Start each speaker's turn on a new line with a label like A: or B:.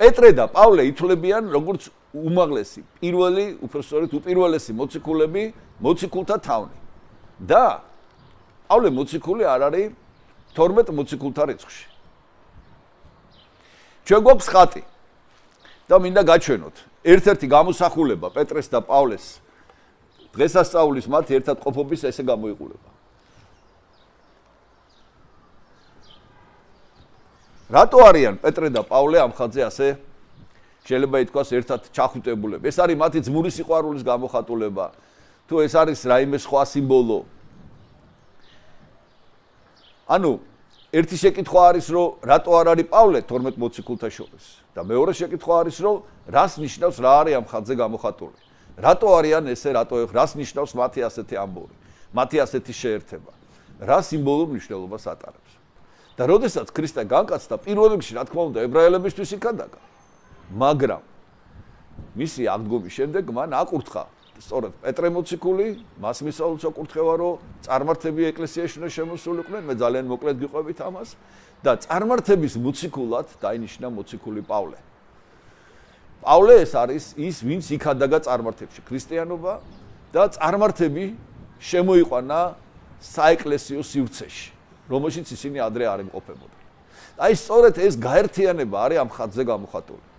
A: პეტრე და პავლე ითვლებიან როგორც უმაღლესი, პირველი, უпроსტորეთ უპირველესი მოციქულები, მოციქულთა თავნი. და პავლე მოციქული არ არის 12 მოციქულთა რიცხვში. ჩვენ გვაქვს ხატი და მინდა გაჩვენოთ. ერთ-ერთი გამოსახულება პეტრეს და პავლეს დღესასწაულის მათი ერთად ყოფობის ესე გამოიყურება. რატო არიან პეტრე და პავლე ამ ხატზე ასე შეიძლება ითქვას ერთად ჩახუტებულები? ეს არის მათი ძმური სიყვარულის გამოხატულება. თუ ეს არის რაიმე სხვა სიმბოლო. ანუ ერთი შეკითხვა არის, რომ რატო არ არის პავლე 12 მოციქულთა შორის და მეორე შეკითხვა არის, რომ რას ნიშნავს რა არის ამ ხატზე გამოხატული? რატო არიან ესე, რას ნიშნავს მათი ასეთი ამბავი, მათი ასეთი შეერთება? რა სიმბოლურ მნიშვნელობას ატარებს? და როდესაც ქრისტე განკაცდა პირველ რიგში, რა თქმა უნდა, ებრაელებისთვის იქადაგა. მაგრამ მისი აღდგომის შემდეგ მან აკურთხა სწორედ პეტრე მოციქული, მას მისაულს აკურთხევა, რომ წარმართები ეკლესიაში უნდა შემოსულიყვნენ, მე ძალიან მოკლედ გიყვებით ამას და წარმართების მოციქულად დაინიშნა მოციქული პავლე. პავლე ეს არის ის, ვინც იქადაგა წარმართებში ქრისტიანობა და წარმართები შემოიყვანა საეკლესიო სივრცეში, რომელშიც ისინი ადრე არ იმყოფებოდნენ. აი სწორედ ეს გაერთიანება არის ამ ხატზე გამოხატული.